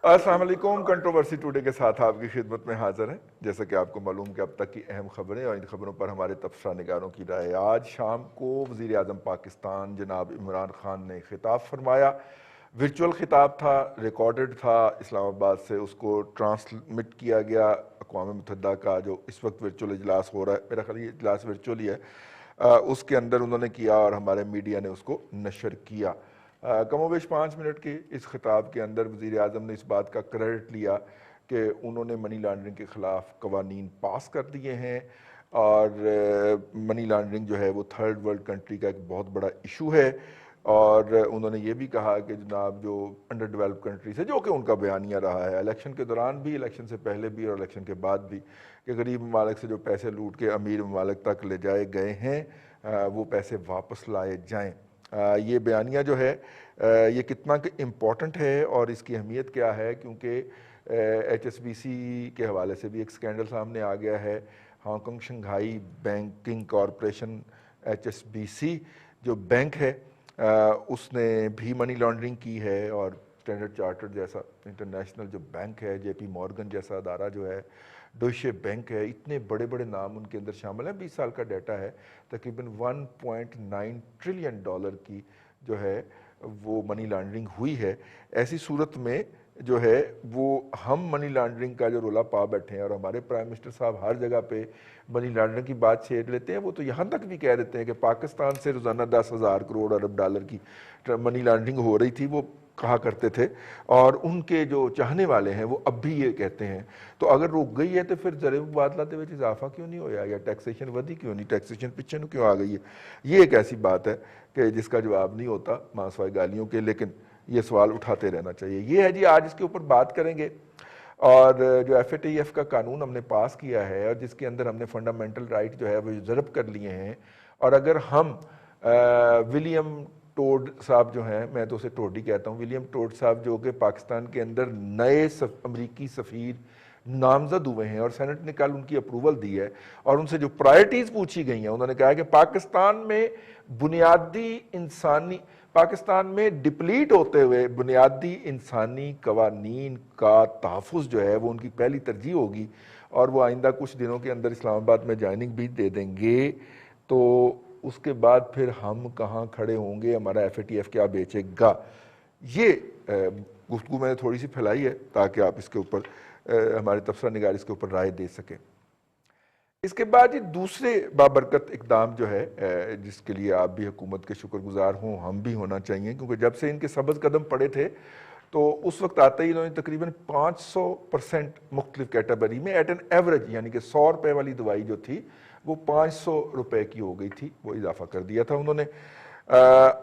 السلام علیکم، controversy today کے ساتھ آپ کی خدمت میں حاضر ہیں۔ جیسا کہ آپ کو معلوم کہ اب تک کی اہم خبریں اور ان خبروں پر ہمارے تبصرہ نگاروں کی رائے۔ آج شام کو وزیر اعظم پاکستان جناب عمران خان نے خطاب فرمایا۔ ورچوئل خطاب تھا، ریکارڈڈ تھا، اسلام آباد سے اس کو ٹرانسمٹ کیا گیا اقوام متحدہ کا جو اس وقت ورچوئل اجلاس ہو رہا ہے، میرا خیال یہ اجلاس ورچوئل ہی ہے، اس کے اندر انہوں نے کیا اور ہمارے میڈیا نے اس کو نشر کیا۔ کم و بیش 5 منٹ کے اس خطاب کے اندر وزیر اعظم نے اس بات کا کریڈٹ لیا کہ انہوں نے منی لانڈرنگ کے خلاف قوانین پاس کر دیے ہیں، اور منی لانڈرنگ جو ہے وہ تھرڈ ورلڈ کنٹری کا ایک بہت بڑا ایشو ہے۔ اور انہوں نے یہ بھی کہا کہ جناب جو انڈر ڈیولپ کنٹریز ہے، جو کہ ان کا بیانیہ رہا ہے الیکشن کے دوران بھی، الیکشن سے پہلے بھی اور الیکشن کے بعد بھی، کہ غریب ممالک سے جو پیسے لوٹ کے امیر ممالک تک لے جائے گئے ہیں وہ پیسے واپس لائے جائیں۔ یہ بیانیہ جو ہے یہ کتنا کہ امپورٹنٹ ہے اور اس کی اہمیت کیا ہے، کیونکہ ایچ ایس بی سی کے حوالے سے بھی ایک سکینڈل سامنے آ گیا ہے۔ Hong Kong Shanghai banking corporation H S B C جو بینک ہے اس نے بھی منی لانڈرنگ کی ہے، اور اسٹینڈرڈ چارٹرڈ جیسا انٹرنیشنل جو بینک ہے، جے پی مورگن جیسا ادارہ جو ہے، ڈوئچے بینک ہے، اتنے بڑے بڑے نام ان کے اندر شامل ہیں۔ 20 سال کا ڈیٹا ہے، تقریباً $1.9 ٹریلین کی جو ہے وہ منی لانڈرنگ ہوئی ہے۔ ایسی صورت میں جو ہے وہ ہم منی لانڈرنگ کا جو رولا پا بیٹھے ہیں، اور ہمارے پرائم منسٹر صاحب ہر جگہ پہ منی لانڈرنگ کی بات چھیڑ لیتے ہیں، وہ تو یہاں تک بھی کہہ دیتے ہیں کہ پاکستان سے روزانہ 10,000 کروڑ ارب ڈالر کی منی لانڈرنگ ہو رہی تھی، وہ کہا کرتے تھے، اور ان کے جو چاہنے والے ہیں وہ اب بھی یہ کہتے ہیں۔ تو اگر رک گئی ہے تو پھر زر مبادلات وچ اضافہ کیوں نہیں ہویا، یا ٹیکسیشن ودی کیوں نہیں، ٹیکسیشن پیچھے نو کیوں آ گئی ہے؟ یہ ایک ایسی بات ہے کہ جس کا جواب نہیں ہوتا ماں سوائے گالیوں کے، لیکن یہ سوال اٹھاتے رہنا چاہیے۔ یہ ہے جی، آج اس کے اوپر بات کریں گے۔ اور جو ایف اے ٹی ایف کا قانون ہم نے پاس کیا ہے، اور جس کے اندر ہم نے فنڈامنٹل رائٹ جو ہے وہ ضرب کر لیے ہیں، اور اگر ہم ولیم ٹوڈ صاحب جو ہیں، میں تو اسے ٹوڈ ہی کہتا ہوں، ولیم ٹوڈ صاحب جو کہ پاکستان کے اندر نئے امریکی سفیر نامزد ہوئے ہیں، اور سینٹ نے کل ان کی اپروول دی ہے، اور ان سے جو پرائرٹیز پوچھی گئی ہیں، انہوں نے کہا کہ پاکستان میں پاکستان میں ڈپلیٹ ہوتے ہوئے بنیادی انسانی قوانین کا تحفظ جو ہے وہ ان کی پہلی ترجیح ہوگی، اور وہ آئندہ کچھ دنوں کے اندر اسلام آباد میں جوائننگ بھی دے دیں گے۔ تو اس کے بعد پھر ہم کہاں کھڑے ہوں گے، ہمارا ایف اے ٹی ایف کیا بیچے گا؟ یہ گفتگو میں نے تھوڑی سی پھیلائی ہے تاکہ آپ اس کے اوپر ہمارے تبصرہ نگار اس کے اوپر رائے دے سکیں۔ اس کے بعد یہ دوسرے بابرکت اقدام جو ہے جس کے لیے آپ بھی حکومت کے شکر گزار ہوں، ہم بھی ہونا چاہیے، کیونکہ جب سے ان کے سبز قدم پڑے تھے تو اس وقت آتے ہی انہوں نے تقریباً 500% مختلف کیٹیگری میں ایٹ این ایوریج، یعنی کہ 100 روپے والی دوائی جو تھی وہ 500 روپے کی ہو گئی تھی، وہ اضافہ کر دیا تھا انہوں نے۔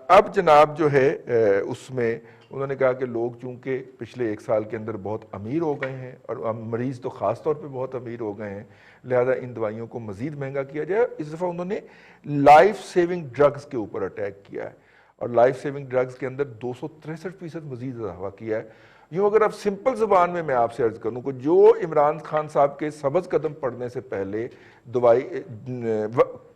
اب جناب جو ہے اس میں انہوں نے کہا کہ لوگ چونکہ پچھلے 1 سال کے اندر بہت امیر ہو گئے ہیں، اور مریض تو خاص طور پہ بہت امیر ہو گئے ہیں، لہذا ان دوائیوں کو مزید مہنگا کیا جائے۔ اس دفعہ انہوں نے لائف سیونگ ڈرگز کے اوپر اٹیک کیا ہے، اور لائف سیونگ ڈرگز کے اندر 263% مزید اضافہ کیا ہے۔ یوں اگر اب سمپل زبان میں آپ سے عرض کروں کہ جو عمران خان صاحب کے سبز قدم پڑنے سے پہلے دوائی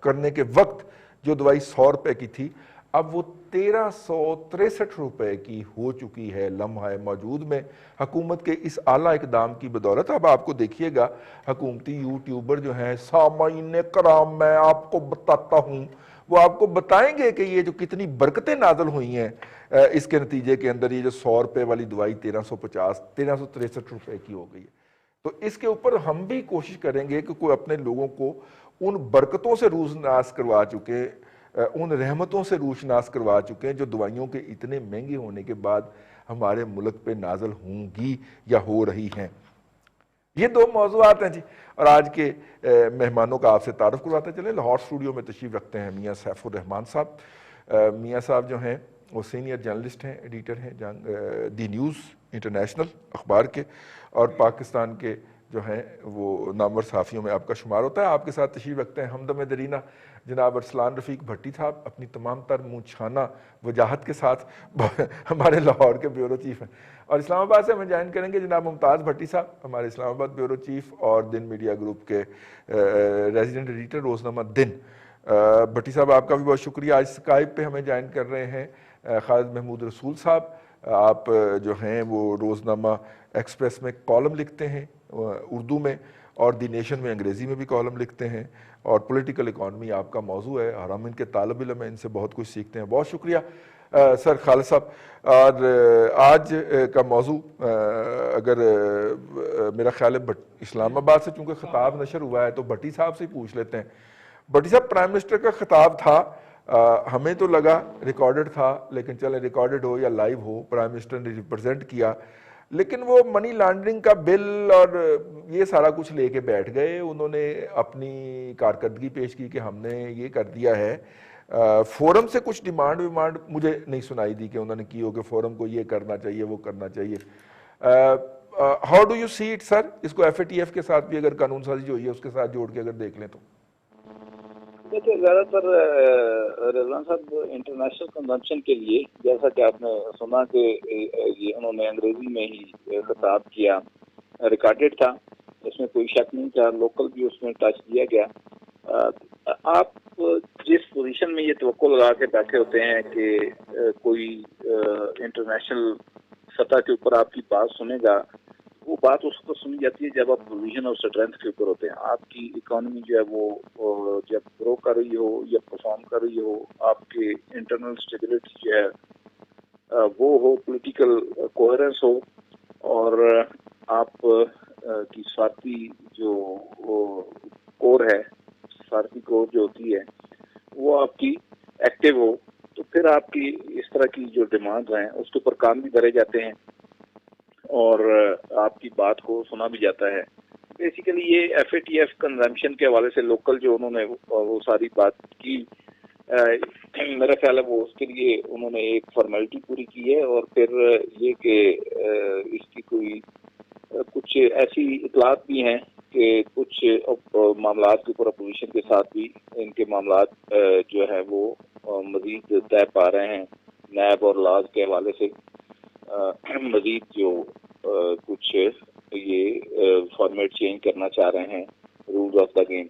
کرنے کے وقت جو دوائی 100 روپے کی تھی، اب وہ 1363 روپے کی ہو چکی ہے لمحہ موجود میں، حکومت کے اس اعلیٰ اقدام کی بدولت۔ اب آپ کو دیکھیے گا حکومتی یوٹیوبر جو ہیں، سامعین کرام میں آپ کو بتاتا ہوں، وہ آپ کو بتائیں گے کہ یہ جو کتنی برکتیں نازل ہوئی ہیں اس کے نتیجے کے اندر، یہ جو 100 روپے والی دوائی 1363 روپے کی ہو گئی ہے۔ تو اس کے اوپر ہم بھی کوشش کریں گے کہ کوئی اپنے لوگوں کو ان برکتوں سے روشناس کروا چکے، ان رحمتوں سے روشناس کروا چکے ہیں جو دوائیوں کے اتنے مہنگے ہونے کے بعد ہمارے ملک پہ نازل ہوں گی یا ہو رہی ہیں۔ یہ 2 موضوعات ہیں جی، اور آج کے مہمانوں کا آپ سے تعارف کرواتے چلیں۔ لاہور اسٹوڈیو میں تشریف رکھتے ہیں میاں سیف الرحمان صاحب۔ میاں صاحب جو ہیں وہ سینئر جرنلسٹ ہیں، ایڈیٹر ہیں دی نیوز انٹرنیشنل اخبار کے، اور پاکستان کے جو ہیں وہ نامور صحافیوں میں آپ کا شمار ہوتا ہے۔ آپ کے ساتھ تشریف رکھتے ہیں ہمدم درینہ جناب ارسلان رفیق بھٹی صاحب، اپنی تمام تر منہ چھانا وجاہت کے ساتھ ہمارے لاہور کے بیورو چیف ہیں۔ اور اسلام آباد سے ہمیں جوائن کریں گے جناب ممتاز بھٹی صاحب، ہمارے اسلام آباد بیورو چیف اور دن میڈیا گروپ کے ریزیڈنٹ ایڈیٹر روزنامہ دن۔ بھٹی صاحب آپ کا بھی بہت شکریہ۔ آج اسکائپ پہ ہمیں جوائن کر رہے ہیں خالد محمود رسول صاحب، آپ جو ہیں وہ روزنامہ ایکسپریس میں کالم لکھتے ہیں اردو میں، اور دی نیشن میں انگریزی میں بھی کالم لکھتے ہیں، اور پولیٹیکل اکانومی آپ کا موضوع ہے، اور ہم ان کے طالب علم ہیں، ان سے بہت کچھ سیکھتے ہیں. بہت شکریہ سر خالد صاحب. اور آج کا موضوع اگر میرا خیال ہے اسلام آباد سے چونکہ خطاب نشر ہوا ہے تو بھٹی صاحب سے پوچھ لیتے ہیں. بھٹی صاحب، پرائم منسٹر کا خطاب تھا، ہمیں تو لگا ریکارڈڈ تھا، لیکن چلے ریکارڈڈ ہو یا لائیو ہو، پرائم منسٹر نے ریپرزینٹ کیا، لیکن وہ منی لانڈرنگ کا بل اور یہ سارا کچھ لے کے بیٹھ گئے. انہوں نے اپنی کارکردگی پیش کی کہ ہم نے یہ کر دیا ہے. فورم سے کچھ ڈیمانڈ مجھے نہیں سنائی دی کہ انہوں نے کی ہو کہ فورم کو یہ کرنا چاہیے وہ کرنا چاہیے. How do you see it sir? اس کو ایف اے ٹی ایف کے ساتھ بھی اگر قانون سازی جو ہوئی ہے اس کے ساتھ جوڑ کے اگر دیکھ لیں تو. دیکھیے، زیادہ تر رضوان صاحب انٹرنیشنل کنزمپشن کے لیے، جیسا کہ آپ نے سنا کہ یہ انہوں نے انگریزی میں ہی خطاب کیا، ریکارڈڈ تھا، اس میں کوئی شک نہیں تھا، لوکل بھی اس میں ٹچ دیا گیا. آپ جس پوزیشن میں یہ توقع لگا کے بیٹھے ہوتے ہیں کہ کوئی انٹرنیشنل سطح کے اوپر آپ کی بات سنے گا، وہ بات اس کو سنی جاتی ہے جب آپ پوزیشن اور اسٹرینتھ کے اوپر ہوتے ہیں. آپ کی اکانومی جو ہے وہ جب گرو کر رہی ہو یا پرفارم کر رہی ہو، آپ کے انٹرنل اسٹیبلٹی جو ہے وہ ہو، پولیٹیکل کوہرنس ہو، اور آپ کی سفارتی جو کور ہے، سفارتی کور جو ہوتی ہے وہ آپ کی ایکٹیو ہو، تو پھر آپ کی اس طرح کی جو ڈیمانڈز ہیں اس کے اوپر کام بھی کرے جاتے ہیں اور آپ کی بات کو سنا بھی جاتا ہے. بیسیکلی یہ F A T F consumption کے حوالے سے لوکل جو انہوں نے وہ ساری بات کی، میرا خیال ہے وہ اس کے لیے انہوں نے ایک فارمیلٹی پوری کی ہے. اور پھر یہ کہ اس کی کوئی کچھ ایسی اطلاعات بھی ہیں کہ کچھ معاملات کے اوپر اپوزیشن کے ساتھ بھی ان کے معاملات جو ہے وہ مزید طے پا رہے ہیں. نیب اور لاز کے حوالے سے مزید جو کچھ یہ فارمیٹ چینج کرنا چاہ رہے ہیں، رولز آف دا گیم.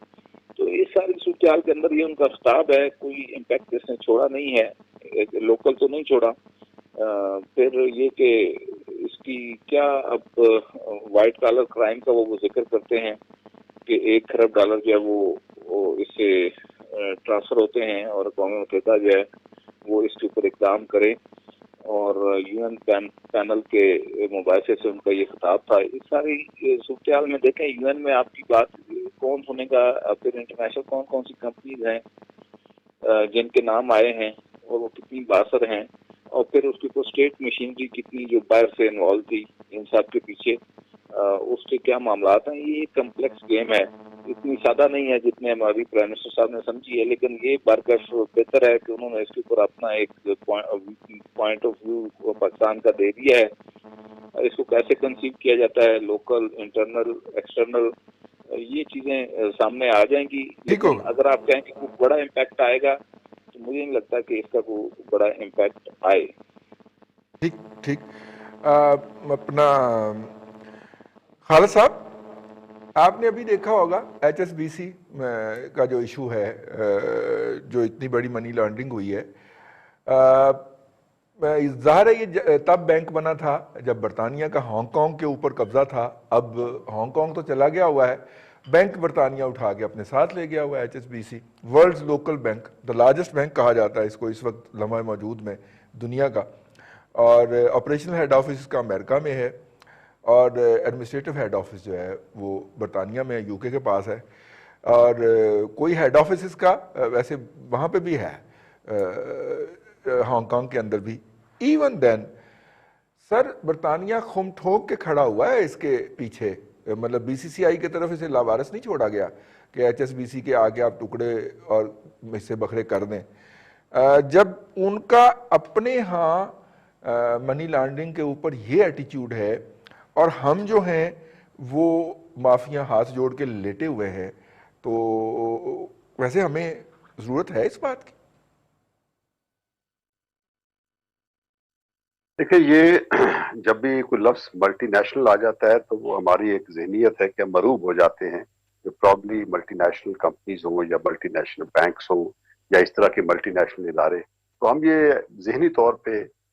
تو اس ساری صورتحال کے اندر یہ ان کا خطاب ہے، کوئی امپیکٹ اس نے چھوڑا نہیں ہے، لوکل تو نہیں چھوڑا. پھر یہ کہ اس کی کیا، اب وائٹ کالر کرائم کا وہ ذکر کرتے ہیں کہ $1 کھرب جو ہے وہ اس سے ٹرانسفر ہوتے ہیں، اور اقوام متحدہ جو ہے وہ اس کے اوپر اقدام کرے، اور یو این پینل کے مباحثے سے ان کا یہ خطاب تھا. اس ساری صورتحال میں دیکھیں، یو این میں آپ کی بات کون سنے گا، پھر انٹرنیشنل کون سی کمپنیز ہیں جن کے نام آئے ہیں اور وہ کتنی باثر ہیں، اور پھر اس کے اوپر اسٹیٹ مشینری کتنی جو باہر سے انوالو تھی ان سب کے پیچھے، اس کے کیا معاملات ہیں. یہ ایک کمپلیکس گیم ہے، اتنی سادہ نہیں ہے جتنے ہماری پرائم منسٹر صاحب نے سمجھی ہے، لیکن یہ برکش بہتر ہے کہ انہوں نے اس کے اوپر اپنا ایک پوائنٹ آف ویو پاکستان کا دے دیا ہے. اس کو کیسے کنسیو کیا جاتا ہے، لوکل، انٹرنل، ایکسٹرنل، یہ چیزیں سامنے آ جائیں گی. لیکن اگر آپ کہیں کہ کوئی بڑا امپیکٹ آئے گا تو مجھے نہیں لگتا کہ اس کا کوئی بڑا امپیکٹ آئے. ٹھیک. اپنا خالد صاحب، آپ نے ابھی دیکھا ہوگا ایچ ایس بی سی کا جو ایشو ہے، جو اتنی بڑی منی لانڈرنگ ہوئی ہے. ظاہر ہے یہ تب بینک بنا تھا جب برطانیہ کا ہانگ کانگ کے اوپر قبضہ تھا. اب ہانگ کانگ تو چلا گیا ہوا ہے، بینک برطانیہ اٹھا کے اپنے ساتھ لے گیا ہوا ہے. H S B C world's local bank, the largest bank کہا جاتا ہے اس کو اس وقت لمحہ موجود میں دنیا کا، اور آپریشنل ہیڈ آفس اس کا امریکہ میں ہے، اور ایڈمنسٹریٹو ہیڈ آفس جو ہے وہ برطانیہ میں یو کے پاس ہے، اور کوئی ہیڈ آفس اس کا ویسے وہاں پہ بھی ہے، ہانگ کانگ کے اندر بھی. ایون دین سر برطانیہ خم ٹھوک کے کھڑا ہوا ہے اس کے پیچھے، مطلب بی سی سی آئی کی طرف اسے لاوارث نہیں چھوڑا گیا کہ ایچ ایس بی سی کے آگے آپ ٹکڑے اور حصے بکھرے کر دیں. جب ان کا اپنے ہاں منی لانڈرنگ کے اوپر یہ ایٹیچیوڈ ہے اور ہم جو ہیں وہ مافیا ہاتھ جوڑ کے لیٹے ہوئے ہیں، تو ویسے ہمیں ضرورت ہے اس بات کی؟ دیکھیں، یہ جب بھی کوئی لفظ ملٹی نیشنل آ جاتا ہے تو وہ ہماری ایک ذہنیت ہے کہ ہم مروب ہو جاتے ہیں کہ پرابلی ملٹی نیشنل کمپنیز ہوں یا ملٹی نیشنل بینکس ہوں یا اس طرح کے ملٹی نیشنل ادارے، تو ہم یہ ذہنی طور پہ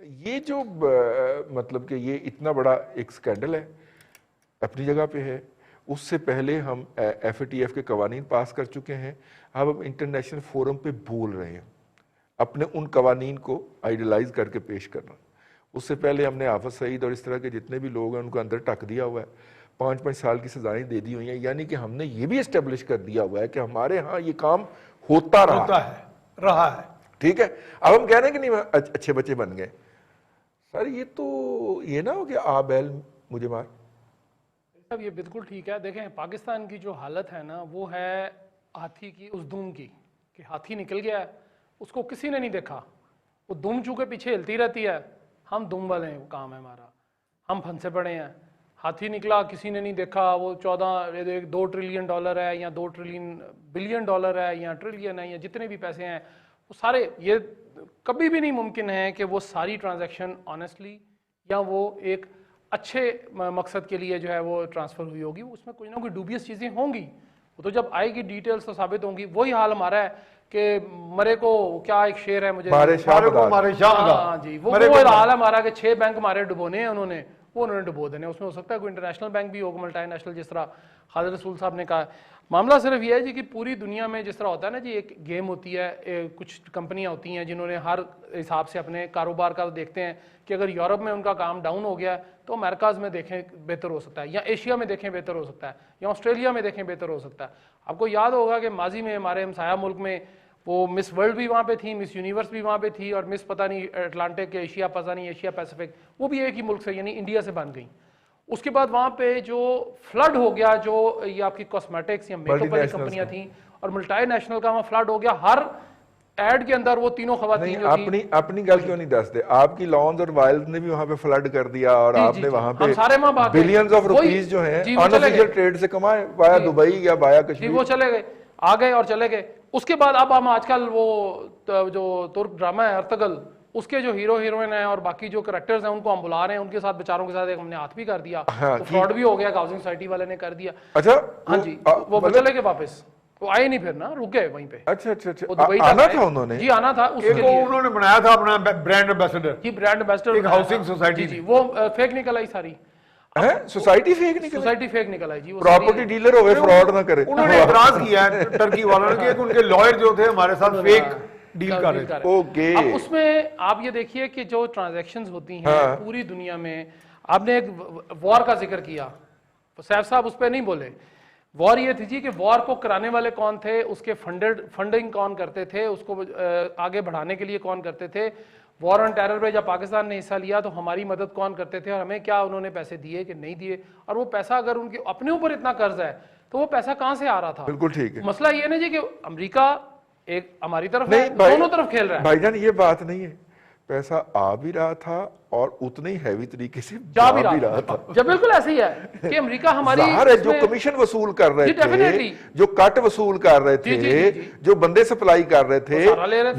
یہ جو مطلب کہ یہ اتنا بڑا ایک سکینڈل ہے، اپنی جگہ پہ ہے. اس سے پہلے ہم ایف اے ٹی ایف کے قوانین پاس کر چکے ہیں. اب ہم انٹرنیشنل فورم پہ بول رہے ہیں اپنے ان قوانین کو آئیڈیلائز کر کے پیش کرنا. اس سے پہلے ہم نے حافظ سعید اور اس طرح کے جتنے بھی لوگ ہیں ان کو اندر ٹک دیا ہوا ہے، 5 سال کی سزائیں دے دی ہوئی ہیں. یعنی کہ ہم نے یہ بھی اسٹیبلش کر دیا ہوا ہے کہ ہمارے ہاں یہ کام ہوتا رہا ہے. ٹھیک ہے. اب ہم کہہ رہے ہیں کہ نہیں اچھے بچے بن گئے. سر یہ تو یہ نہ ہو کہ آ بیل مجھے مار. صاحب یہ بالکل ٹھیک ہے. دیکھیں پاکستان کی جو حالت ہے نا وہ ہے ہاتھی کی اس دم کی، کہ ہاتھی نکل گیا ہے، اس کو کسی نے نہیں دیکھا، وہ دم چونکہ پیچھے ہلتی رہتی ہے. ہم دم والے ہیں، وہ کام ہے ہمارا، ہم پھنسے پڑے ہیں. ہاتھی نکلا کسی نے نہیں دیکھا، وہ 2 ٹریلین ڈالر ہے یا 2 بلین ڈالر ہے یا ٹریلین ہے یا جتنے بھی پیسے ہیں وہ سارے، یہ کبھی بھی نہیں ممکن ہے کہ وہ ساری ٹرانزیکشن آنیسٹلی یا وہ ایک اچھے مقصد کے لیے جو ہے وہ ٹرانسفر ہوئی ہوگی. اس میں کوئی نہ کوئی ڈوبیس چیزیں ہوں گی، وہ تو جب آئے گی ڈیٹیلز تو ثابت ہوں گی. وہی حال ہمارا ہے کہ مرے کو کیا ایک شعر ہے مجھے، مارے شاہ ہاں جی وہ حال ہے ہمارا کہ 6 بینک ہمارے ڈبونے ہیں انہوں نے ڈبو دینے. اس میں ہو سکتا ہے کوئی انٹرنیشنل بینک بھی ہوگا، ملٹی نیشنل، جس طرح خالد رسول صاحب نے کہا. معاملہ صرف یہ ہے جی کہ پوری دنیا میں جس طرح ہوتا ہے نا جی، ایک گیم ہوتی ہے، کچھ کمپنیاں ہوتی ہیں جنہوں نے ہر حساب سے اپنے کاروبار کا دیکھتے ہیں کہ اگر یورپ میں ان کا کام ڈاؤن ہو گیا ہے تو امریکاز میں دیکھیں بہتر ہو سکتا ہے، یا ایشیا میں دیکھیں بہتر ہو سکتا ہے، یا آسٹریلیا میں دیکھیں بہتر ہو سکتا ہے. آپ کو یاد ہوگا کہ ماضی میں ہمارے ہمسایہ ملک میں وہ مس ورلڈ بھی وہاں پہ تھی، مس یونیورس بھی وہاں پہ تھی، اور مس پتہ نہیں اٹلانٹک ایشیا، پتہ نہیں ایشیا پیسیفک، وہ بھی ایک ہی ملک سے یعنی انڈیا سے بن گئی. اس کے بعد وہاں پہ جو فلڈ ہو گیا، جو یہ آپ کی کاسمیٹکس یا میک اپ والی کمپنیاں تھیں اور ملٹی نیشنل کا وہاں فلڈ ہو گیا، ہر ایڈ کے اندر وہ تینوں خواتین جو تھیں. اپنی گل کیوں نہیں دستے؟ آپ کی لانز اور وائلز نے بھی وہاں پہ فلڈ کر دیا، اور آپ نے وہاں پہ بلینز آف روپیز جو ہیں انآفیشل ٹریڈ سے کمائے وایا دبئی یا وایا کشمیر. وہ چلے گئے، آ گئے اور چلے گئے. اس کے بعد اب ہم آج کل وہ جو ترک ڈرامہ ہے ارتگل، اس کے جو ہیرو ہیروئن ہیں اور باقی جو کریکٹرز ہیں ان کو ہم بلا رہے ہیں، ان کے ساتھ بیچاروں کے ساتھ ایک ہم نے ہاتھ بھی کر دیا، فراڈ بھی ہو گیا، ہاؤسنگ سوسائٹی والے نے کر دیا. اچھا ہاں جی وہ چلے گئے واپس، وہ آئے نہیں پھر نا، رک گئے وہیں پہ. اچھا آنا تھا انہوں نے؟ جی آنا تھا. اس کے لیے انہوں نے بنایا تھا اپنا برانڈ ایمبیسڈر. جی برانڈ ایمبیسڈر ایک ہاؤسنگ سوسائٹی. جی وہ فیک نکل آئی ساری. سوسائٹی فیک نکل آئی جی. پراپرٹی ڈیلر ہوئے، فراڈ نہ کرے. انہوں نے اعتراض کیا ہے ٹرکی والوں نے کہ ان کے لائر جو تھے ہمارے ساتھ فیک ڈیل کر رہے تھے. اب اس میں آپ یہ دیکھیے کہ جو ٹرانزیکشنز ہوتی ہیں پوری دنیا میں، آپ نے ایک وار کا ذکر کیا، سیف صاحب اس پہ نہیں بولے. وار یہ تھی جی کہ وار کو کرانے والے کون تھے، اس کے فنڈنگ کون کرتے تھے، اس کو آگے بڑھانے کے لیے کون کرتے تھے. وار آن ٹیرر پہ جب پاکستان نے حصہ لیا تو ہماری مدد کون کرتے تھے، اور ہمیں کیا انہوں نے پیسے دیے کہ نہیں دیے، اور وہ پیسہ اگر ان کے اپنے اوپر اتنا قرض ہے تو وہ پیسہ کہاں سے آ رہا تھا. بالکل ٹھیک ہے. مسئلہ یہ نا جی کہ امریکہ ایک ہماری طرف ہے، دونوں طرف کھیل رہا ہے. بھائی جان یہ بات نہیں ہے، پیسہ آ بھی رہا تھا اور اتنے ہی ہیوی طریقے سے جا بھی رہا تھا. جب بالکل ایسے ہی ہے کہ امریکہ ہماری جو کمیشن وصول کر رہے تھے، جو کٹ وصول کر رہے تھے، جو بندے سپلائی کر رہے تھے،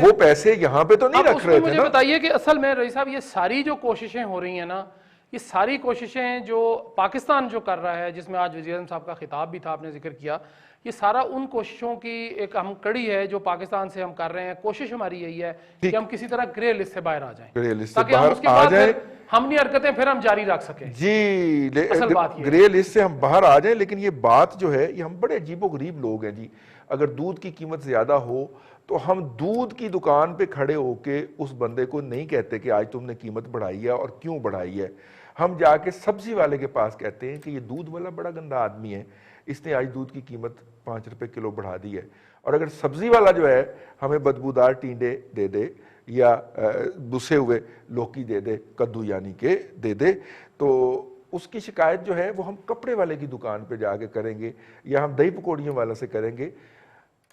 وہ پیسے یہاں پہ تو نہیں رکھ رہے تھے. مجھے بتائیے کہ اصل میں رئیس صاحب یہ ساری جو کوششیں ہو رہی ہیں نا، یہ ساری کوششیں جو پاکستان جو کر رہا ہے، جس میں آج وزیر اعظم صاحب کا خطاب بھی تھا، آپ نے ذکر کیا، یہ سارا ان کوششوں کی ایک ہم کڑی ہے جو پاکستان سے ہم کر رہے ہیں. کوشش ہماری یہی ہے کہ ہم کسی طرح گرے لسٹ سے باہر آ جائیں، تاکہ ہم اس کے بعد ہم نہیں حرکتیں پھر ہم جاری رکھ سکیں. جی گرے لسٹ سے ہم باہر آ جائیں. لیکن یہ بات جو ہے، یہ ہم بڑے عجیب و غریب لوگ ہیں جی. اگر دودھ کی قیمت زیادہ ہو تو ہم دودھ کی دکان پہ کھڑے ہو کے اس بندے کو نہیں کہتے کہ آج تم نے قیمت بڑھائی ہے اور کیوں بڑھائی ہے. ہم جا کے سبزی والے کے پاس کہتے ہیں کہ یہ دودھ والا بڑا گندا آدمی ہے، اس نے آج دودھ کی قیمت 5 روپے کلو بڑھا دی ہے. اور اگر سبزی والا جو ہے ہمیں بدبودار ٹینڈے دے دے یا بسے ہوئے لوکی دے دے، کدو یعنی کہ دے دے، تو اس کی شکایت جو ہے وہ ہم کپڑے والے کی دکان پہ جا کے کریں گے یا ہم دہی پکوڑیوں والا سے کریں گے.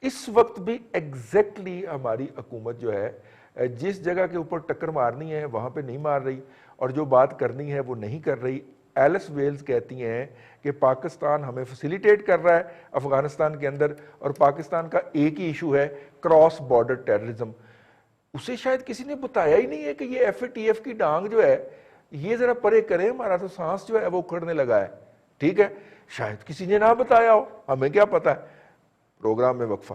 اس وقت بھی ایگزیکٹلی ہماری حکومت جو ہے جس جگہ کے اوپر ٹکر مارنی ہے وہاں پہ نہیں مار رہی، اور جو بات کرنی ہے وہ نہیں کر رہی. ایلس ویلز کہتی ہیں کہ پاکستان ہمیں فیسیلیٹیٹ کر رہا ہے افغانستان کے اندر، اور پاکستان کا ایک ہی ایشو ہے کراس بارڈر ٹیررزم. اسے شاید کسی نے بتایا ہی نہیں ہے کہ یہ ایف اے ٹی ایف کی ڈانگ جو ہے یہ ذرا پرے کرے، ہمارا تو سانس جو ہے وہ اکھڑنے لگا ہے. ٹھیک ہے، شاید کسی نے نہ بتایا ہو، ہمیں کیا پتا ہے. پروگرام میں وقفہ.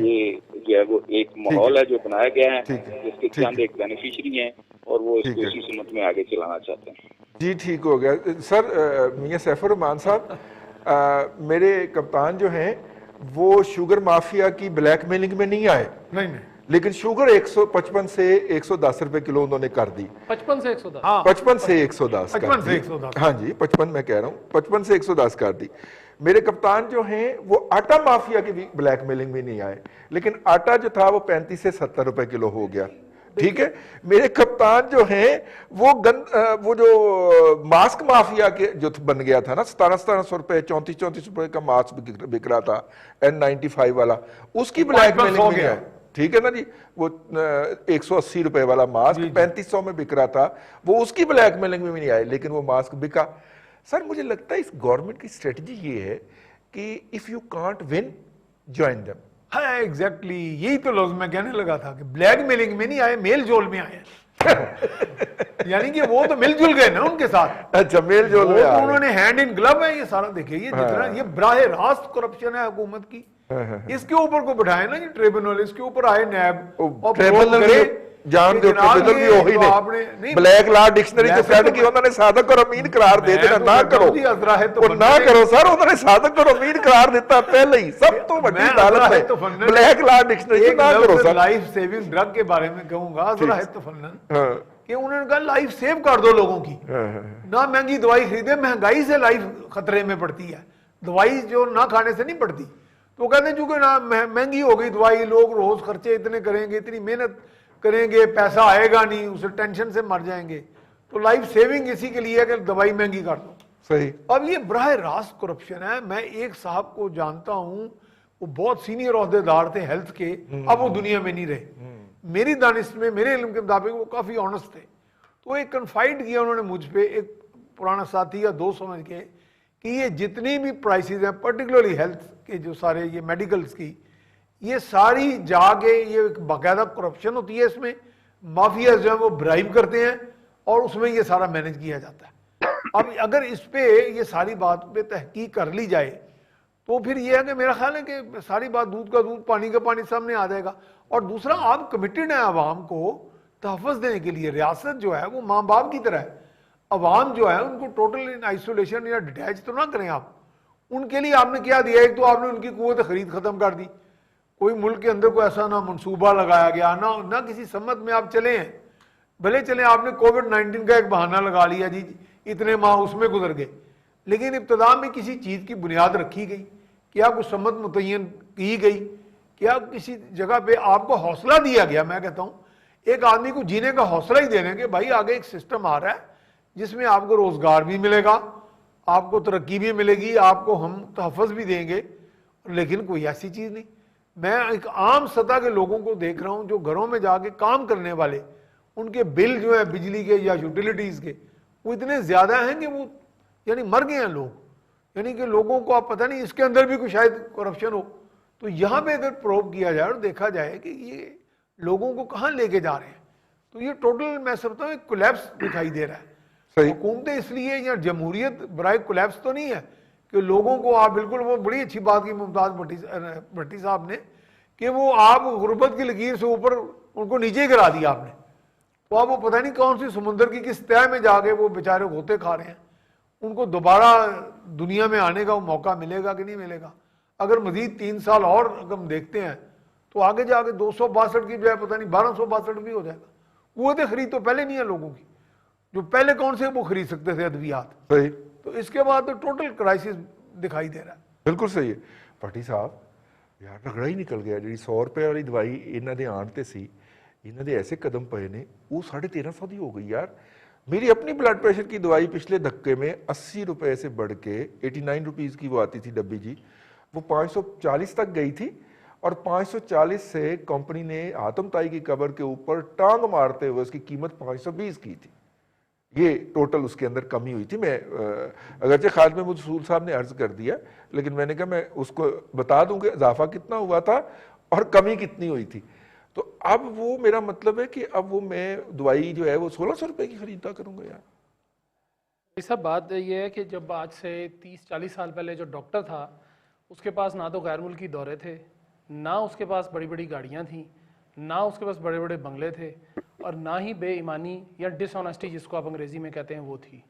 یہ جو ہے وہ ایک ماحول ہے جو بنایا گیا ہے جس کے چند ایک بینیفیشری ہیں اور وہ اس کو اسی سمت میں آگے چلانا چاہتے ہیں. جی ٹھیک ہو گیا سر. میاں سیف الرحمان صاحب میرے کپتان جو ہیں وہ شوگر مافیا کی بلیک میلنگ میں نہیں آئے, نہیں لیکن شوگر 155 سے 110 روپے کلو انہوں نے کر دی. 55 سے 110. 55 سے 110 55 سے 110. ہاں جی 55 میں کہہ رہا ہوں, 55 سے 110 کر دی. میرے کپتان جو ہیں وہ آٹا مافیا کی بھی بلیک میلنگ میں نہیں آئے, لیکن آٹا جو تھا وہ 35 سے 70 روپے کلو ہو گیا. ٹھیک ہے, میرے کپتان جو ہیں وہ جو ماسک مافیا کے جو بن گیا تھا نا 1700 روپے 3400 روپے کا ماسک بک رہا تھا N95 والا, اس کی بلیک میلنگ میں ہے. ٹھیک ہے نا جی, وہ 180 روپے والا ماسک 3500 میں بک رہا تھا, وہ اس کی بلیک میلنگ میں بھی نہیں آئے, لیکن وہ ماسک بکا. سر مجھے لگتا ہے اس گورنمنٹ کی اسٹریٹجی یہ ہے کہ if you can't win, join them. ہاں ایگزیکٹلی یہی تو لفظ میں کہنے لگا تھا کہ بلیک میلنگ میں نہیں آئے, میل جول میں آئے. یعنی کہ وہ تو مل جل گئے نا ان کے ساتھ. اچھا میل جول میں آئے, انہوں نے ہینڈ ان گلو ہے. یہ سارا دیکھیں, یہ جتنا یہ براہ راست کرپشن ہے حکومت کی. اس کے اوپر کو بٹھائے نا یہ ٹریبونل, اس کے اوپر آئے نیب اور ٹریبونل جان دو, ٹریبونل بھی وہی نے بلیک لا ڈکشنری جو سیٹ کی انہوں نے صادق اور امین قرار دے دینا. نہ کرو وہ نہ کرو سر, انہوں نے صادق اور امین قرار دیتا پہلے ہی. سب تو بڑی عدالت ہے بلیک لا ڈکشنری. نہ کرو سر. لائف سیونگ ڈرگ کے بارے میں کہوں گا ذرا تفنن کہ انہوں نے کہا لائف سیو کر دو لوگوں کی, نہ مہنگی دوائی خریدے. مہنگائی سے لائف خطرے میں پڑتی ہے, دوائی جو نہ کھانے سے نہیں پڑتی. تو کہتے ہیں چونکہ نہ مہنگی ہو گئی دوائی, لوگ روز خرچے اتنے کریں گے, اتنی محنت کریں گے, پیسہ آئے گا نہیں, اسے ٹینشن سے مر جائیں گے. تو لائف سیونگ اسی کے لیے ہے کہ دوائی مہنگی کر دو. صحیح. اب یہ براہ راست کرپشن ہے. میں ایک صاحب کو جانتا ہوں, وہ بہت سینئر عہدے دار تھے ہیلتھ کے, اب وہ دنیا میں نہیں رہے. میری دانش میں, میرے علم کے مطابق وہ کافی آنسٹ تھے. تو ایک کنفائڈ کیا انہوں نے مجھ پہ, ایک پرانا ساتھی یا دوست سمجھ کے, کہ یہ جتنی بھی پرائسز ہیں پرٹیکولرلی ہیلتھ کے جو سارے یہ میڈیکلز کی, یہ ساری جا کے یہ ایک باقاعدہ کرپشن ہوتی ہے. اس میں مافیاز جو ہیں وہ برائب کرتے ہیں اور اس میں یہ سارا مینج کیا جاتا ہے. اب اگر اس پہ یہ ساری بات پہ تحقیق کر لی جائے تو پھر یہ ہے کہ میرا خیال ہے کہ ساری بات دودھ کا دودھ پانی کا پانی سامنے آ جائے گا. اور دوسرا, آپ کمیٹڈ ہیں عوام کو تحفظ دینے کے لیے. ریاست جو ہے وہ ماں باپ کی طرح ہے. عوام جو ہے ان کو ٹوٹل آئسولیشن یا ڈیٹیچ تو نہ کریں آپ. ان کے لیے آپ نے کیا دیا, ایک تو آپ نے ان کی قوت خرید ختم کر دی. کوئی ملک کے اندر کوئی ایسا نہ منصوبہ لگایا گیا, نہ کسی سمت میں آپ چلے ہیں. بھلے چلیں آپ نے کووڈ-19 کا ایک بہانہ لگا لیا, جی اتنے ماہ اس میں گزر گئے, لیکن ابتدا میں کسی چیز کی بنیاد رکھی گئی, کیا کچھ سمت متعین کی گئی, کیا کسی جگہ پہ آپ کو حوصلہ دیا گیا. میں کہتا ہوں ایک آدمی کو جینے کا حوصلہ ہی دینے کہ بھائی آگے ایک سسٹم آ رہا ہے جس میں آپ کو روزگار بھی ملے گا, آپ کو ترقی بھی ملے گی, آپ کو ہم تحفظ بھی دیں گے. لیکن کوئی ایسی چیز نہیں. میں ایک عام سطح کے لوگوں کو دیکھ رہا ہوں جو گھروں میں جا کے کام کرنے والے, ان کے بل جو ہیں بجلی کے یا یوٹیلیٹیز کے, وہ اتنے زیادہ ہیں کہ وہ یعنی مر گئے ہیں لوگ. یعنی کہ لوگوں کو آپ پتہ نہیں اس کے اندر بھی کوئی شاید کرپشن ہو. تو یہاں پہ اگر پروب کیا جائے اور دیکھا جائے کہ یہ لوگوں کو کہاں لے کے جا رہے ہیں, تو یہ ٹوٹل میں سمجھتا ہوں ایک کولیپس دکھائی دے رہا ہے. حکومتیں اس لیے یا جمہوریت برائے کولیپس تو نہیں ہے کہ لوگوں کو آپ بالکل, وہ بڑی اچھی بات کی ممتاز بھٹی صاحب نے کہ وہ آپ غربت کی لکیر سے اوپر ان کو نیچے کرا دیا آپ نے. تو آپ وہ پتہ نہیں کون سی سمندر کی کس تہہ میں جا کے وہ بیچارے غوطے کھا رہے ہیں. ان کو دوبارہ دنیا میں آنے کا موقع ملے گا کہ نہیں ملے گا. اگر مزید 3 سال اور ہم دیکھتے ہیں تو آگے جا کے 262 کی بجائے پتہ نہیں 1262 بھی ہو جائے گا. قوت خرید تو پہلے نہیں ہے لوگوں کی, جو پہلے کون سے وہ خرید سکتے تھے ادویات. صحیح. تو اس کے بعد تو ٹوٹل کرائسس دکھائی دے رہا ہے. بالکل صحیح ہے. بھٹی صاحب یار رگڑا ہی نکل گیا. جی 100 روپے والی دوائی انہوں نے آن تے سی, انہوں نے ایسے قدم پے نے, وہ 1350 دی ہو گئی یار. میری اپنی بلڈ پریشر کی دوائی پچھلے دھکے میں 80 روپے سے بڑھ کے 89 روپیز کی وہ آتی تھی ڈبی جی, وہ 540 تک گئی تھی. اور 540 سے کمپنی نے آتم تائی کی قبر کے اوپر ٹانگ مارتے ہوئے اس کی قیمت 520 کی تھی. یہ ٹوٹل اس کے اندر کمی ہوئی تھی. میں اگرچہ خالد محمود رسول صاحب نے عرض کر دیا, لیکن میں نے کہا میں اس کو بتا دوں کہ اضافہ کتنا ہوا تھا اور کمی کتنی ہوئی تھی. تو اب وہ میرا مطلب ہے کہ اب وہ میں دوائی جو ہے وہ 1600 روپے کی خریدا کروں گا یار. یہ سب بات یہ ہے کہ جب آج سے 30-40 سال پہلے جو ڈاکٹر تھا اس کے پاس نہ تو غیر ملکی دورے تھے، نہ اس کے پاس بڑی بڑی گاڑیاں تھیں، نہ اس کے پاس بڑے بڑے بنگلے تھے، اور نہ ہی بے ایمانی یا ڈس آنیسٹی جس کو آپ انگریزی میں کہتے ہیں وہ تھی۔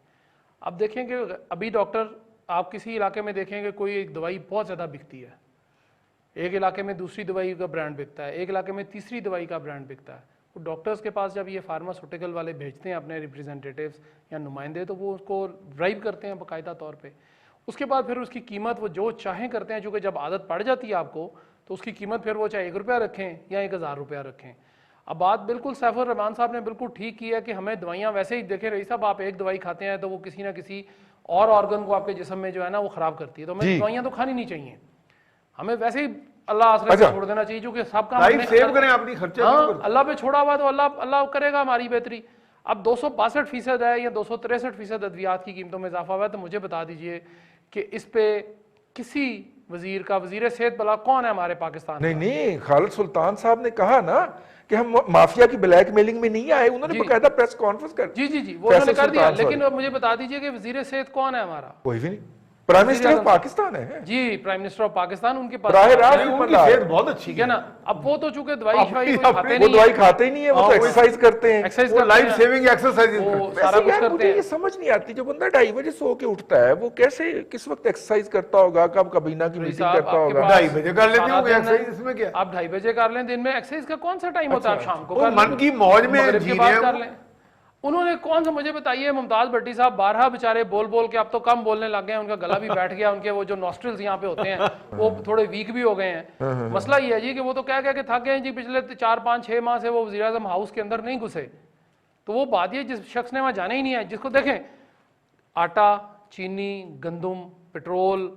اب دیکھیں کہ ابھی ڈاکٹر آپ کسی علاقے میں دیکھیں کہ کوئی ایک دوائی بہت زیادہ بکتی ہے، ایک علاقے میں دوسری دوائی کا برانڈ بکتا ہے، ایک علاقے میں تیسری دوائی کا برانڈ بکتا ہے۔ وہ ڈاکٹرز کے پاس جب یہ فارماسوٹیکل والے بھیجتے ہیں اپنے ریپریزنٹیٹیوز یا نمائندے، تو وہ اس کو ڈرائیو کرتے ہیں باقاعدہ طور پہ۔ اس کے بعد پھر اس کی قیمت وہ جو چاہیں کرتے ہیں، چونکہ جب عادت پڑ جاتی ہے آپ کو تو اس کی قیمت پھر وہ چاہے 1 روپیہ رکھیں یا 1000 روپیہ رکھیں۔ اب بات بالکل سیف الرحمان صاحب نے بالکل ٹھیک کی ہے کہ ہمیں دوائیاں ویسے ہی، دیکھیں رئیس صاحب، آپ ایک دوائی کھاتے ہیں تو وہ کسی نہ کسی اور آرگن کو آپ کے جسم میں جو ہے نا وہ خراب کرتی ہے، تو ہمیں دوائیاں تو کھانی نہیں چاہیے، ہمیں ویسے ہی اللہ آسرے پہ چھوڑ دینا چاہیے، کیونکہ سب کا لائف سیو کریں اپنی خرچہ، ہاں اللہ پہ چھوڑا ہوا تو اللہ کرے گا ہماری بہتری۔ اب 262% ہے یا 263% ادویات کی قیمتوں میں اضافہ ہوا ہے، تو مجھے بتا دیجئے کہ اس پہ کسی وزیر کا، وزیر صحت بلا کون ہے ہمارے پاکستان نہیں نہیں، خالد سلطان صاحب نے کہا نا کہ ہم مافیا کی بلیک میلنگ میں نہیں آئے، انہوں نے باقاعدہ پریس کانفرنس کر جی وہ انہوں نے کر دیا، لیکن اب مجھے بتا دیجئے کہ وزیر صحت کون ہے ہمارا؟ کوئی بھی نہیں، پرائم منسٹر آف پاکستان ہے جی، پرائم منسٹر آف پاکستان، ان کے پاس براہ راست ان کی صحت بہت اچھی ٹھیک ہے نا۔ اب وہ تو چونکہ دوائی شوائی کھاتے وہ نہیں دوائی کھاتے ہی نہیں ہے، وہ تو ایکسرسائز کرتے ہیں، ایکسرسائز وہ لائف سیونگ ایکسرسائز وہ سارا ویسے کچھ یار کرتے مجھے ہیں۔ یہ سمجھ نہیں آتی، جو بندہ 2:30 بجے سو کے اٹھتا ہے وہ کیسے کس وقت ایکسرسائز کرتا ہوگا، کب کابینہ کی میٹنگ کرتا ہوگا؟ 2:30 بجے کر لیتے ہوں گے ایکسرسائز، اس میں کیا؟ آپ 2:30 بجے کر لیں، دن میں ایکسرسائز کا کون سا ٹائم ہوتا ہے؟ آپ شام کو وہ کر لیں، من کی موج میں مغرب جی کے رہے بعد ہیں کر وہ۔ لیں۔ انہوں نے کون سا، مجھے بتائیے، ممتاز بھٹی صاحب بارہا بےچارے بول بول کے اب تو کم بولنے لگ گئے ہیں، ان کا گلا بھی بیٹھ گیا، ان کے وہ جو نوسٹرلز یہاں پہ ہوتے ہیں وہ تھوڑے ویک بھی ہو گئے ہیں۔ مسئلہ یہ ہے جی کہ وہ تو کہہ کہ تھک گئے ہیں جی، پچھلے 4-5-6 ماہ سے وہ وزیر اعظم ہاؤس کے اندر نہیں گھسے۔ تو وہ بات یہ، جس شخص نے وہاں جانا ہی نہیں ہے، جس کو دیکھیں آٹا، چینی، گندم، پٹرول،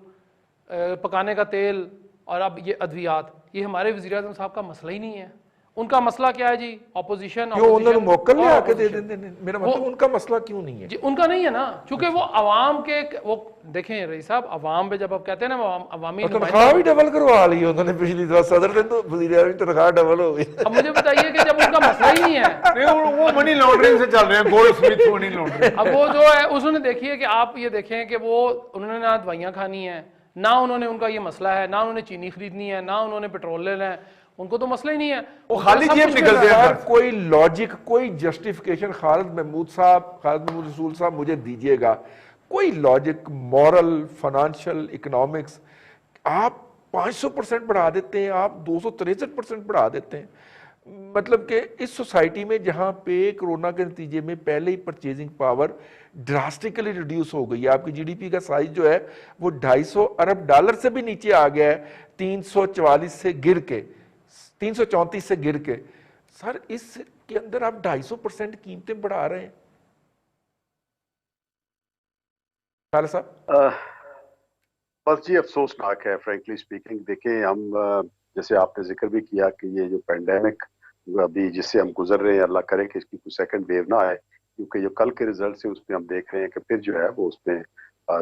پکانے کا تیل اور اب یہ ادویات، یہ ہمارے وزیر اعظم صاحب کا مسئلہ ہی نہیں ہے۔ ان کا مسئلہ کیا ہے جی؟ اپوزیشن۔ کیوں انہوں نے موکل لے آ کے دے دیں؟ میرا مطلب ان کا مسئلہ کیوں نہیں ہے؟ جی ان کا نہیں ہے نا، چونکہ وہ عوام کے، وہ دیکھیں رئیس صاحب، عوام پہ جب آپ کہتے ہیں نا عوامی تنخواہ بھی ڈبل کروا لی انہوں نے پچھلی دفعہ، صدر نے تو وزیر اعظم کی تنخواہ ڈبل ہو گئی۔ اب مجھے بتائیے کہ جب ان کا مسئلہ ہی نہیں ہے، وہ منی لانڈرنگ سے چل رہے ہیں، گولڈ سمتھ منی لانڈرنگ۔ اب وہ جو ہے اس نے دیکھیے کہ آپ یہ دیکھیں کہ وہ انہوں نے نہ دوائیاں کھانی ہیں، نہ انہوں نے، ان کا یہ مسئلہ ہے، نہ انہوں نے چینی خریدنی ہے، نہ انہوں نے پٹرول لینا ہے، ان کو تو مسئلہ ہی نہیں ہے، وہ خالی سب جیب کچھ نکلتے مل رہا ہے۔ ہیں۔ کوئی لاجک، کوئی جسٹیفیکیشن خالد محمود رسول صاحب مجھے دیجئے گا، کوئی لاجک، مورل، فائنانشل، اکنامکس، آپ 500% بڑھا دیتے ہیں، آپ 263% بڑھا دیتے ہیں۔ مطلب کہ اس سوسائٹی میں جہاں پہ کرونا کے نتیجے میں پہلے ہی پرچیزنگ پاور ڈراسٹیکلی ریڈیوس ہو گئی ہے، آپ کی جی ڈی پی کا سائز جو ہے وہ $250 ارب سے بھی نیچے آ گیا ہے، 334 سے گر کے، 334 سے گر کے۔ سر اس کے اندر آپ 250% قیمتیں بڑھا رہے ہیں خالد صاحب۔ بس جی افسوسناک ہے فرینکلی سپیکنگ۔ دیکھیں ہم جیسے آپ نے ذکر بھی کیا کہ یہ جو پینڈیمک ابھی جس سے ہم گزر رہے ہیں، اللہ کرے کہ اس کی کوئی سیکنڈ ویو نہ آئے، کیونکہ جو کل کے ریزلٹس ہیں اس میں ہم دیکھ رہے ہیں کہ پھر جو ہے وہ اس میں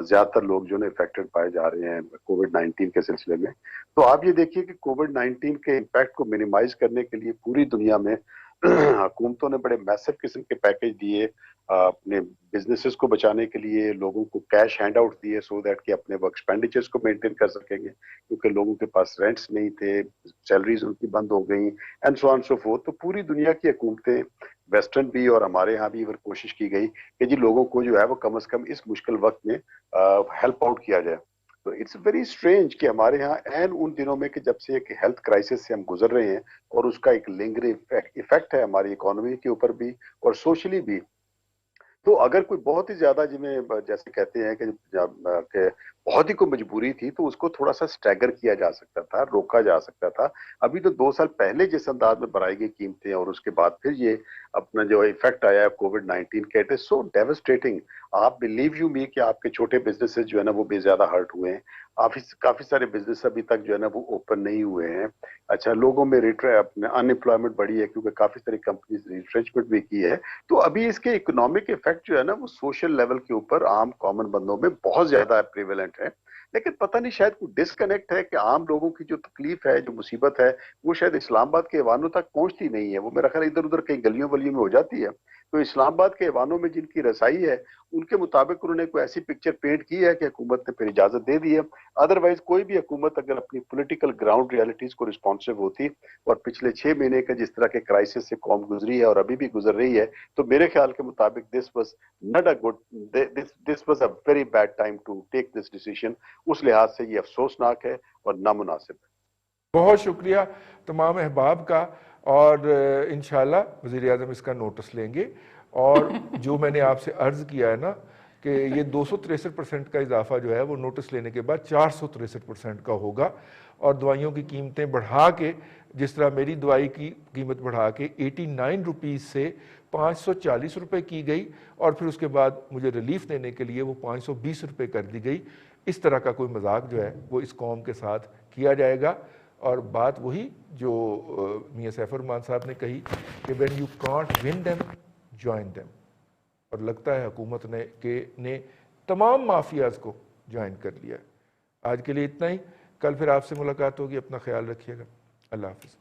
زیادہ تر لوگ جو ہے افیکٹڈ پائے جا رہے ہیں کووڈ-19 کے سلسلے میں۔ تو آپ یہ دیکھیے کہ کووڈ-19 کے امپیکٹ کو منیمائز کرنے کے لیے پوری دنیا میں حکومتوں نے بڑے میسو قسم کے پیکیج دیے، اپنے بزنسز کو بچانے کے لیے لوگوں کو کیش ہینڈ آؤٹ دیے سو دیٹ کہ اپنے ایکسپینڈیچرز کو مینٹین کر سکیں گے، کیونکہ لوگوں کے پاس رینٹس نہیں تھے، سیلریز ان کی بند ہو گئیں، and so on so forth. تو پوری دنیا کی حکومتیں، ویسٹرن بھی اور ہمارے ہاں بھی کوشش کی گئی کہ جی لوگوں کو جو ہے وہ کم از کم اس مشکل وقت میں ہیلپ آؤٹ کیا جائے۔ تو اٹس ویری اسٹرینج کہ ہمارے ہاں این ان دنوں میں کہ جب سے ایک ہیلتھ کرائسس سے ہم گزر رہے ہیں اور اس کا ایک لنگرنگ ایفیکٹ ہے ہماری اکانومی کے اوپر بھی اور سوشلی بھی، تو اگر کوئی بہت ہی زیادہ جیسے کہتے ہیں کہ بہت ہی کوئی مجبوری تھی تو اس کو تھوڑا سا سٹیگر کیا جا سکتا تھا، روکا جا سکتا تھا۔ ابھی تو 2 سال پہلے جس انداز میں بڑھائی گئی قیمتیں اور اس کے بعد پھر یہ اپنا جو ایفیکٹ آیا ہے کووڈ-19 کا، اٹ از سو ڈیوسٹیٹنگ۔ آپ بلیو یو می کہ آپ کے چھوٹے بزنسز جو ہے نا وہ بھی زیادہ ہرٹ ہوئے ہیں، کافی سارے بزنس ابھی تک جو ہے نا وہ اوپن نہیں ہوئے ہیں۔ اچھا، لوگوں میں ان امپلائمنٹ بڑھی ہے کیونکہ کافی ساری کمپنیز ریٹرنچمنٹ بھی کی ہے۔ تو ابھی اس کے اکنامک ایفیکٹ جو ہے نا وہ سوشل لیول کے اوپر عام کامن بندوں میں بہت زیادہ پریویلنٹ ہے، لیکن پتہ نہیں شاید کوئی ڈسکنیکٹ ہے کہ عام لوگوں کی جو تکلیف ہے، جو مصیبت ہے، وہ شاید اسلام آباد کے ایوانوں تک پہنچتی نہیں ہے، وہ میرا خیال ادھر ادھر کئی گلیوں ولیوں میں ہو جاتی ہے، تو اسلام آباد کے ایوانوں میں جن کی رسائی ہے ان کے مطابق انہوں نے کوئی ایسی پکچر پینٹ کی ہے کہ حکومت نے پھر اجازت دے دی ہے. ادروائز کوئی بھی حکومت اگر اپنی پولیٹیکل گراؤنڈ ریالٹیز کو رسپانسو ہوتی اور پچھلے 6 مہینے کا جس طرح کے کرائسس سے قوم گزری ہے اور ابھی بھی گزر رہی ہے, تو میرے خیال کے مطابق this was a very bad time to take this decision. اس لحاظ سے یہ افسوسناک ہے اور نامناسب ہے. بہت شکریہ تمام احباب کا, اور انشاءاللہ وزیر اعظم اس کا نوٹس لیں گے. اور جو میں نے آپ سے عرض کیا ہے نا کہ یہ 263% کا اضافہ جو ہے وہ نوٹس لینے کے بعد 463% کا ہوگا, اور دوائیوں کی قیمتیں بڑھا کے, جس طرح میری دوائی کی قیمت بڑھا کے 89 روپیز سے 540 روپے کی گئی, اور پھر اس کے بعد مجھے ریلیف دینے کے لیے وہ 520 روپے کر دی گئی. اس طرح کا کوئی مذاق جو ہے وہ اس قوم کے ساتھ کیا جائے گا. اور بات وہی جو میاں سیف الرحمان صاحب نے کہی کہ when you can't win them, join them. اور لگتا ہے حکومت نے تمام مافیاز کو جوائن کر لیا. آج کے لیے اتنا ہی, کل پھر آپ سے ملاقات ہوگی. اپنا خیال رکھیے گا. اللہ حافظ.